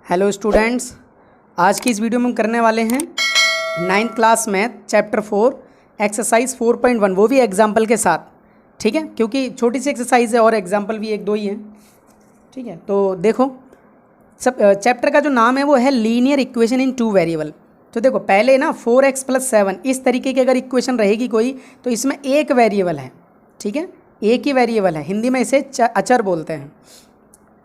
Hello students, आज की इस वीडियो में हम करने वाले हैं 9th class math chapter 4 exercise 4.1, वो भी एग्जाम्पल के साथ। ठीक है, क्योंकि छोटी सी एक्सरसाइज है और एग्जाम्पल भी एक दो ही हैं। ठीक है, तो देखो सब चैप्टर का जो नाम है वो है linear equation in two variable. तो देखो पहले ना 4x + 7 इस तरीके की अगर इक्वेशन रहेगी कोई, तो इसमें एक वेरिएबल है। ठीक है, एक ही वेरिएबल है। हिंदी में इसे अचर बोलते हैं।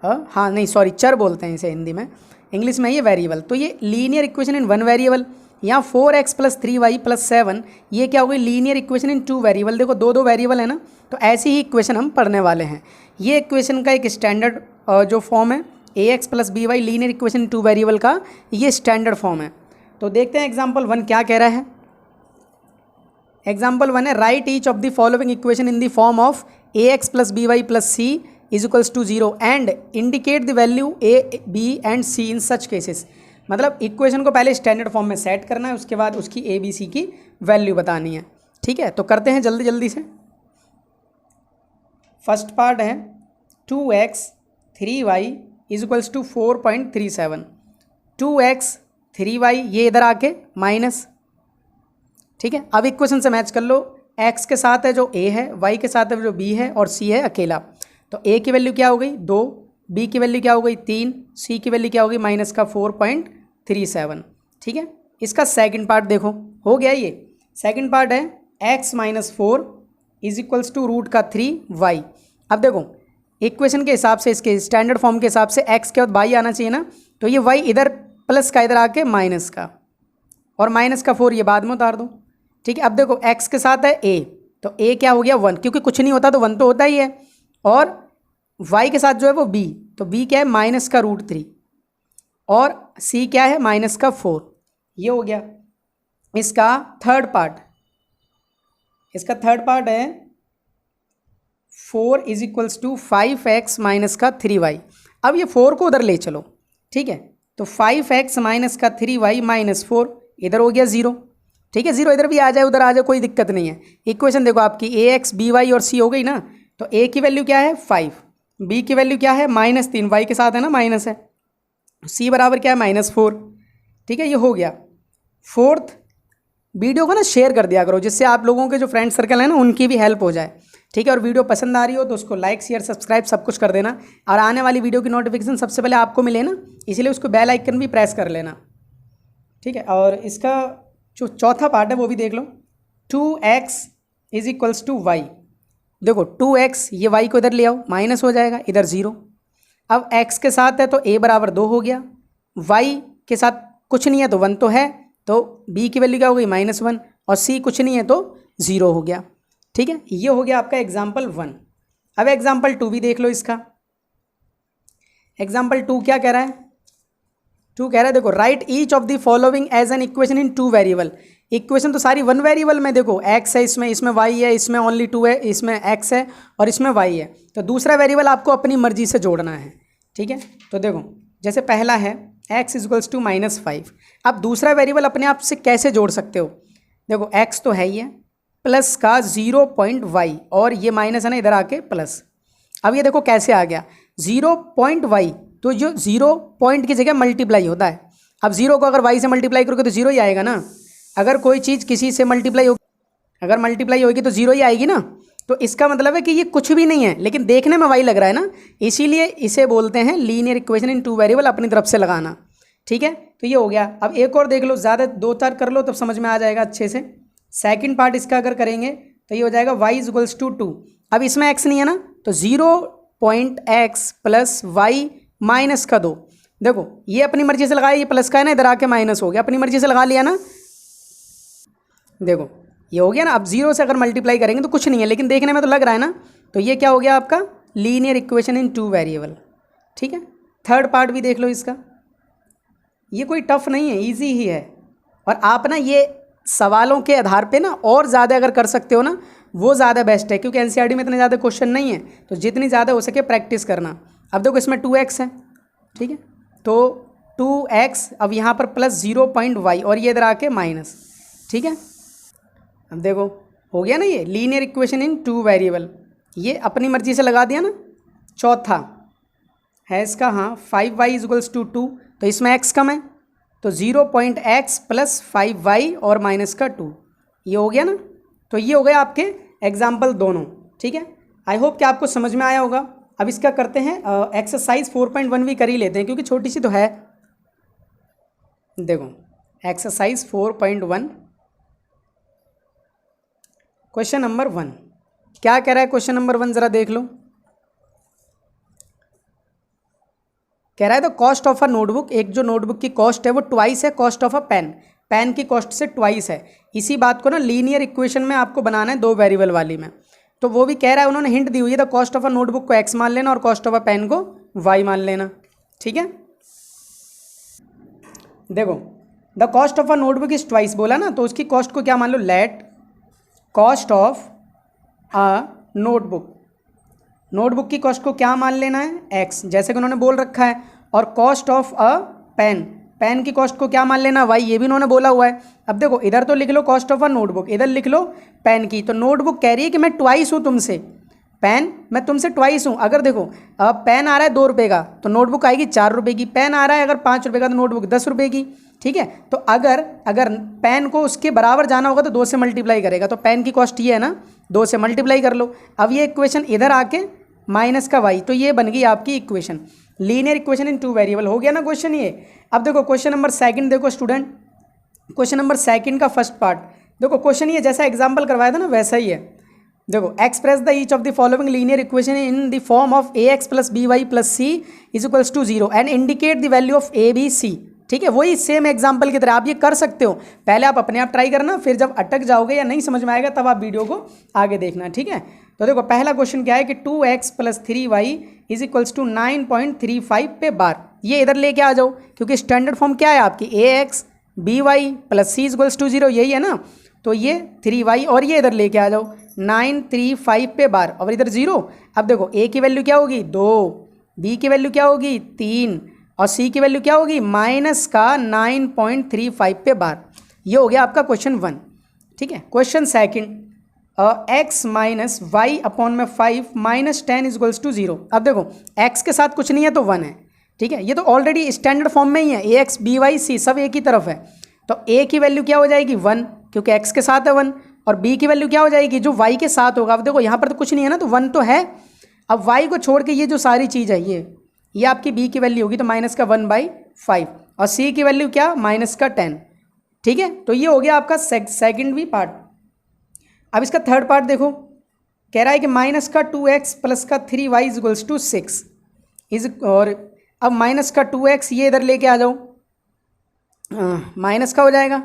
हाँ नहीं सॉरी, चर बोलते हैं इसे हिंदी में। इंग्लिश में ये वेरिएबल। तो ये linear equation in one variable. यहाँ 4x + 3y + 7 ये क्या हो गई, linear equation in two variable. देखो दो दो वेरिएबल है ना, तो ऐसी ही इक्वेशन हम पढ़ने वाले हैं। ये इक्वेशन का एक स्टैंडर्ड जो फॉर्म है ax + by linear equation in two variable का, ये स्टैंडर्ड फॉर्म है। तो देखते हैं एग्जाम्पल 1 क्या कह रहा है। एग्जाम्पल 1 है right each of the following equation in the form of ax + by + c = 0 and indicate the value a, b and c in such cases. मतलब इक्वेशन को पहले स्टैंडर्ड फॉर्म में सेट करना है, उसके बाद उसकी a, b, c की वैल्यू बतानी है। ठीक है, तो करते हैं जल्दी जल्दी से। फर्स्ट पार्ट है 2x 3y = 4.37। 2x 3y ये इधर आके माइनस। ठीक है, अब इक्वेशन से मैच कर लो। x के साथ है जो a है, y के साथ है जो b है और c है अकेला। तो a की वैल्यू क्या हो गई 2, b की वैल्यू क्या हो गई 3, c की वैल्यू क्या हो गई -4.37। ठीक है, इसका सेकंड पार्ट देखो हो गया। ये सेकंड पार्ट है x - 4 = √3y। अब देखो इक्वेशन के हिसाब से, इसके स्टैंडर्ड फॉर्म के हिसाब से x के बाद y आना चाहिए ना, तो ये y इधर प्लस का इधर आके माइनस का, और -4 ये बाद में उतार दो। ठीक है, अब देखो x के साथ है a, तो a क्या हो गया 1, क्योंकि कुछ नहीं होता तो 1 तो होता ही है। और y के साथ जो है वो b, तो b क्या है -√3, और c क्या है -4। ये हो गया इसका थर्ड पार्ट। इसका थर्ड पार्ट है 4 = 5x - 3y। अब ये 4 को उधर ले चलो। ठीक है, तो 5x - 3y - 4 इधर हो गया 0। ठीक है, 0 इधर भी आ जाए उधर आ जाए कोई दिक्कत नहीं है। इक्वेशन देखो आपकी ax by और c हो गई ना, तो a की वैल्यू क्या है 5, b की वैल्यू क्या है -3, y के साथ है ना माइनस है, c बराबर क्या है -4। ठीक है, ये हो गया। फोर्थ, वीडियो को ना शेयर कर दिया करो, जिससे आप लोगों के जो फ्रेंड सर्कल है ना उनकी भी हेल्प हो जाए। ठीक है, और वीडियो पसंद आ रही हो तो उसको लाइक शेयर सब्सक्राइब सब कुछ कर देना, और आने वाली वीडियो की नोटिफिकेशन सबसे पहले आपको मिले ना, इसलिए उसको बेल आइकन भी प्रेस कर लेना। ठीक है, और इसका जो चौथा पार्ट है वो भी देख लो। 2x = y। देखो 2x ये y को इधर ले आओ, माइनस हो जाएगा इधर 0। अब x के साथ है तो a बराबर 2 हो गया, y के साथ कुछ नहीं है तो 1 तो है, तो b की वैल्यू क्या हो गई -1, और c कुछ नहीं है तो 0 हो गया। ठीक है, ये हो गया आपका एग्जाम्पल 1। अब एग्जाम्पल 2 भी देख लो इसका। एग्जाम्पल 2 क्या कह रहा है, 2 कह रहा है देखो write each of the following as an equation in two variable. Equation तो सारी वन वेरिएबल में, देखो x है, इसमें y है, इसमें ओनली 2 है, इसमें x है और इसमें y है। तो दूसरा वेरिएबल आपको अपनी मर्जी से जोड़ना है। ठीक है, तो देखो जैसे पहला है x = -5। अब दूसरा वेरिएबल अपने आप से कैसे जोड़ सकते हो, देखो x तो है ही है, प्लस का 0.y और ये माइनस है ना इधर आके प्लस। अब ये देखो कैसे आ गया 0.y, तो जो 0 पॉइंट की जगह मल्टीप्लाई होता है। अब 0 को अगर y से मल्टीप्लाई करोगे तो 0 ही आएगा ना। अगर कोई चीज़ किसी से मल्टीप्लाई होगी, अगर मल्टीप्लाई होगी तो 0 ही आएगी ना। तो इसका मतलब है कि ये कुछ भी नहीं है, लेकिन देखने में y लग रहा है ना, इसीलिए इसे बोलते हैं linear equation in two variable, अपनी तरफ से लगाना। ठीक है, तो ये हो गया। अब एक और देख लो, ज़्यादा 2-4 कर लो तब समझ में आ जाएगा अच्छे से। सेकेंड पार्ट इसका अगर करेंगे तो ये हो जाएगा y = 2। अब इसमें x नहीं है ना, तो 0.x + y -2। देखो ये अपनी मर्जी से लगाया, ये प्लस का है ना इधर आके माइनस हो गया, अपनी मर्जी से लगा लिया ना। देखो ये हो गया ना। अब 0 से अगर मल्टीप्लाई करेंगे तो कुछ नहीं है, लेकिन देखने में तो लग रहा है ना। तो ये क्या हो गया आपका linear equation in two variable. ठीक है, थर्ड पार्ट भी देख लो इसका। ये कोई टफ नहीं है, ईजी ही है। और आप ना ये सवालों के आधार पे ना और ज़्यादा अगर कर सकते हो ना, वो ज़्यादा बेस्ट है, क्योंकि एनसीईआरटी में इतने ज़्यादा क्वेश्चन नहीं है, तो जितनी ज़्यादा हो सके प्रैक्टिस करना। अब देखो इसमें 2x है। ठीक है, तो 2x, अब यहाँ पर प्लस 0.y और ये इधर आके माइनस। ठीक है, अब देखो हो गया ना ये linear equation in two variable, ये अपनी मर्जी से लगा दिया ना। चौथा है इसका, हाँ 5y = 2, तो इसमें x कम है, तो 0.x प्लस 5y और माइनस का 2, ये हो गया ना। तो ये हो गया आपके एग्जाम्पल दोनों, ठीक है। आई होप कि आपको समझ में आया होगा। अब इसका करते हैं एक्सरसाइज 4.1 भी कर ही लेते हैं क्योंकि छोटी सी तो है। देखो एक्सरसाइज 4.1 क्वेश्चन नंबर 1 क्या कह रहा है। क्वेश्चन नंबर 1 ज़रा देख लो। कह रहा है the cost of a notebook, एक जो नोटबुक की कॉस्ट है वो ट्वाइस है cost of a pen, pen की कॉस्ट से ट्वाइस है। इसी बात को ना लीनियर इक्वेशन में आपको बनाना है, दो वेरिएबल वाली में। तो वो भी कह रहा है, उन्होंने हिंट दी हुई है, the cost of a notebook को x मान लेना और कॉस्ट ऑफ अ पेन को y मान लेना, ठीक है। देखो the cost of a notebook is twice बोला ना, तो उसकी कॉस्ट को क्या मान लो, let cost of a notebook, notebook की कॉस्ट को क्या मान लेना है x, जैसे कि उन्होंने बोल रखा है। और cost of a pen, pen की कॉस्ट को क्या मान लेना y, ये भी उन्होंने बोला हुआ है। अब देखो इधर तो लिख low cost of a notebook, इधर लिख लो पेन की। तो नोटबुक कह रही है कि मैं ट्वाइस हूँ तुमसे, पेन मैं तुमसे ट्वाइस हूँ। अगर देखो पेन आ रहा है 2 रुपये का तो नोटबुक आएगी 4 रुपये की, पेन आ रहा है अगर 5 रुपये का तो नोटबुक 10 रुपये की, ठीक है। तो अगर पेन को उसके बराबर जाना होगा तो 2 से मल्टीप्लाई करेगा, तो पेन की कॉस्ट ये है ना, 2 से मल्टीप्लाई कर लो। अब ये इक्वेशन इधर आके माइनस का y, तो ये बन गई आपकी इक्वेशन, लीनियर इक्वेशन इन 2 वेरिएबल। हो गया ना क्वेश्चन ये। अब देखो क्वेश्चन नंबर 2 देखो स्टूडेंट, क्वेश्चन नंबर 2 का फर्स्ट पार्ट देखो। क्वेश्चन ये जैसा एग्जाम्पल करवाया था ना वैसा ही है। देखो express the each of the following linear equation in the form of ax plus by plus c is equals to 0 and indicate the value of a b c, ठीक है। वही सेम एग्जाम्पल की तरह आप ये कर सकते हो। पहले आप अपने आप ट्राई करना, फिर जब अटक जाओगे या नहीं समझ में आएगा तब आप वीडियो को आगे देखना, ठीक है। तो देखो पहला क्वेश्चन क्या है कि 2x plus 3y is equals to 9.35 पे बार। ये इधर लेके आ जाओ क्योंकि स्टैंडर्ड फॉर्म क्या है आपकी, ax by plus c is equals to 0, यही है ना। तो ये 3y और ये इधर लेके आ जाओ 935 पे बार और इधर 0। अब देखो a की वैल्यू क्या होगी 2, b की वैल्यू क्या होगी 3 और c की वैल्यू क्या होगी माइनस का 9.35 पे बार। ये हो गया आपका क्वेश्चन 1, ठीक है। Question 2 x minus Y upon में 5 माइनस 10 इज इक्वल्स टू 0। अब देखो x के साथ कुछ नहीं है तो 1 है, ठीक है। ये तो ऑलरेडी स्टैंडर्ड फॉर्म में ही है, ax by c सब एक ही तरफ है। तो a की वैल्यू क्या हो जाएगी 1 क्योंकि x के साथ है 1, और b की वैल्यू क्या हो जाएगी जो y के साथ होगा। अब देखो यहाँ पर तो कुछ नहीं है ना, तो 1 तो है। अब y को छोड़ के ये जो सारी चीज़ है ये आपकी b की वैल्यू होगी, तो माइनस का 1/5 और c की वैल्यू क्या माइनस का 10, ठीक है। तो ये हो गया आपका सेकंड भी पार्ट। अब इसका थर्ड पार्ट देखो, कह रहा है कि माइनस का 2x प्लस का 3y इज इक्वल्स टू 6 और अब माइनस का 2x ये इधर लेके आ जाओ, माइनस का हो जाएगा।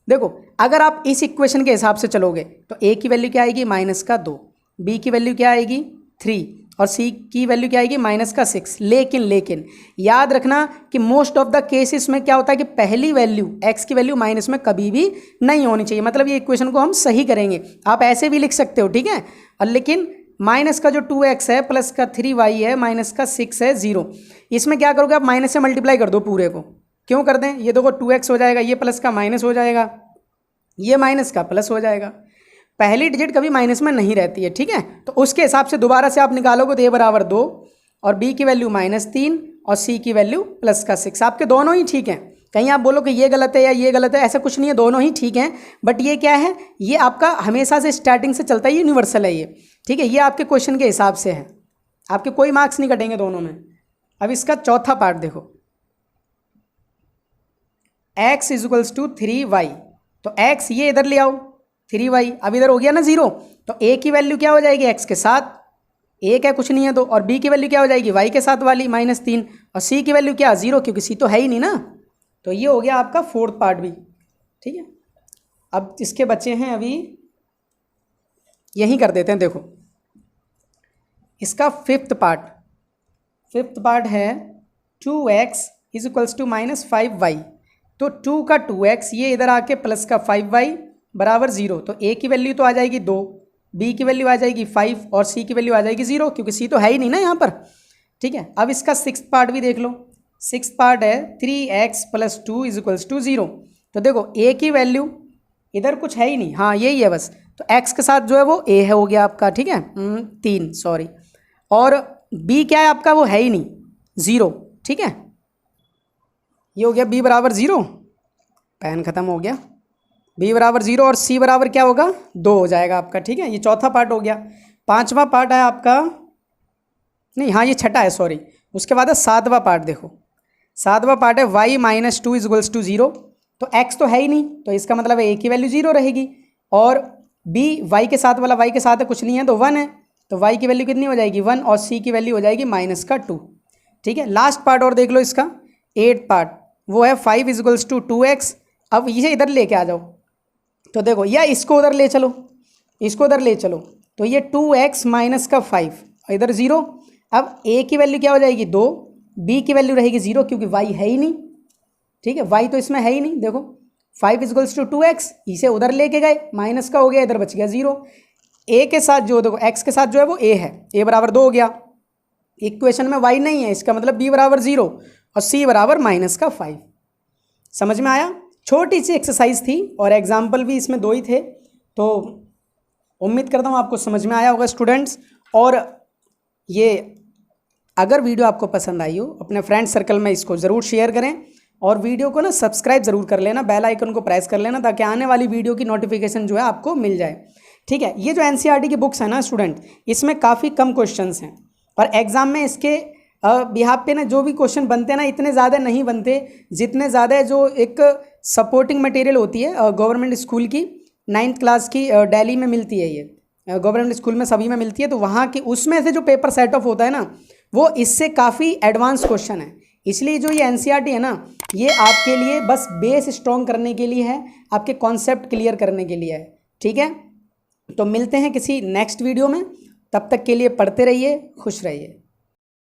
देखो अगर आप इस इक्वेशन के हिसाब से चलोगे तो a की वैल्यू क्या आएगी माइनस का 2, b की वैल्यू क्या आएगी 3 और c की वैल्यू क्या आएगी माइनस का 6। लेकिन याद रखना कि मोस्ट ऑफ द केसेस में क्या होता है कि पहली वैल्यू x की वैल्यू माइनस में कभी भी नहीं होनी चाहिए, मतलब ये इक्वेशन को हम सही करेंगे। आप ऐसे भी लिख सकते हो, ठीक है। और लेकिन माइनस का जो 2x है प्लस का 3y है माइनस का 6 है 0, इसमें क्या करोगे आप माइनस से मल्टीप्लाई कर दो पूरे को। क्यों कर दें, ये देखो 2x हो जाएगा, ये प्लस का माइनस हो जाएगा, ये माइनस का प्लस हो जाएगा। पहली डिजिट कभी माइनस में नहीं रहती है, ठीक है। तो उसके हिसाब से दोबारा से आप निकालोगे तो a बराबर 2 और b की वैल्यू -3 और c की वैल्यू प्लस का 6। आपके दोनों ही ठीक हैं, कहीं आप बोलो कि ये गलत है या ये गलत है, ऐसा कुछ नहीं है, दोनों ही ठीक हैं। बट ये क्या है, ये आपका हमेशा से स्टार्टिंग से चलता है, यूनिवर्सल है ये, ठीक है। ये आपके क्वेश्चन के हिसाब से है, आपके कोई मार्क्स नहीं कटेंगे दोनों में। अब इसका चौथा पार्ट देखो, x is equals to 3y, तो x ये इधर ले आओ 3y, अब इधर हो गया ना 0, तो a की वैल्यू क्या हो जाएगी x के साथ, एक है कुछ नहीं है तो, और b की वैल्यू क्या हो जाएगी y के साथ वाली -3 और c की वैल्यू क्या 0 क्योंकि c तो है ही नहीं ना। तो ये हो गया आपका फोर्थ पार्ट भी, ठीक है। अब इसके बच्चे हैं अभी, यहीं कर देते हैं। देखो इसका फिफ्थ पार्ट है 2x is equals to -5y, तो 2 का 2x ये इधर आके प्लस का 5y बराबर 0, तो a की वैल्यू तो आ जाएगी 2, b की वैल्यू आ जाएगी 5 और c की वैल्यू आ जाएगी 0 क्योंकि c तो है ही नहीं ना यहाँ पर, ठीक है। अब इसका सिक्स्थ पार्ट भी देख लो, सिक्स्थ पार्ट है 3x plus 2 is equals to 0, तो देखो a की वैल्यू इधर कुछ है ही नहीं, हाँ यही है बस, तो x के साथ जो है वो a है हो गया आपका, ठीक है 3 सॉरी, और b क्या है आपका वो है ही नहीं 0, ठीक है। ये हो गया b बराबर 0, पेन ख़त्म हो गया, b बराबर 0 और c बराबर क्या होगा 2 हो जाएगा आपका। ठीक है, ये चौथा पार्ट हो गया। पांचवा पार्ट है आपका, नहीं हाँ ये छठा है सॉरी, उसके बाद है सातवां पार्ट। देखो सातवां पार्ट है y माइनस 2 इजगल्स टू 0। तो x तो है ही नहीं, तो इसका मतलब है a की वैल्यू 0 रहेगी, और b y के साथ वाला y के साथ है कुछ नहीं है तो 1 है, तो y की वैल्यू कितनी हो जाएगी 1, और c की वैल्यू हो जाएगी माइनस का 2। ठीक है, लास्ट पार्ट और देख लो इसका, 8 पार्ट, वो है 5 इजगल्स टू 2x। अब इसे इधर लेके आ जाओ, तो देखो या इसको उधर ले चलो, इसको उधर ले चलो, तो ये 2x माइनस का 5 इधर 0। अब a की वैल्यू क्या हो जाएगी 2, b की वैल्यू रहेगी 0 क्योंकि y है ही नहीं। ठीक है, y तो इसमें है ही नहीं। देखो 5 इजगल्स टू 2x, इसे उधर लेके गए, माइनस का हो गया, इधर बच गया 0। a के साथ जो देखो x के साथ जो है वो a है, a बराबर 2 हो गया। इक्वेशन में y नहीं है, इसका मतलब b बराबर 0 और c बराबर माइनस का 5। समझ में आया? छोटी सी एक्सरसाइज थी और एग्जाम्पल भी इसमें 2 ही थे, तो उम्मीद करता हूँ आपको समझ में आया होगा स्टूडेंट्स। और ये अगर वीडियो आपको पसंद आई हो, अपने फ्रेंड सर्कल में इसको ज़रूर शेयर करें, और वीडियो को ना सब्सक्राइब ज़रूर कर लेना, बेल आइकन को प्रेस कर लेना, ताकि आने वाली वीडियो की नोटिफिकेशन जो है आपको मिल जाए। ठीक है, ये जो एनसीईआरटी की बुक्स है ना स्टूडेंट, इसमें काफ़ी कम क्वेश्चंस हैं, और एग्ज़ाम में इसके बिहाफ पे ना जो भी क्वेश्चन बनते हैं ना, इतने ज़्यादा नहीं बनते जितने ज़्यादा जो एक सपोर्टिंग मटेरियल होती है गवर्नमेंट स्कूल की 9th क्लास की, दिल्ली में मिलती है, ये गवर्नमेंट स्कूल में सभी में मिलती है, तो वहाँ की उसमें से जो पेपर सेट ऑफ होता है ना, वो इससे काफ़ी एडवांस क्वेश्चन है। इसलिए जो ये एनसीईआरटी है ना, ये आपके लिए बस बेस स्ट्रॉन्ग करने के लिए है, आपके कॉन्सेप्ट क्लियर करने के लिए है। ठीक है, तो मिलते हैं किसी नेक्स्ट वीडियो में, तब तक के लिए पढ़ते रहिए, खुश रहिए।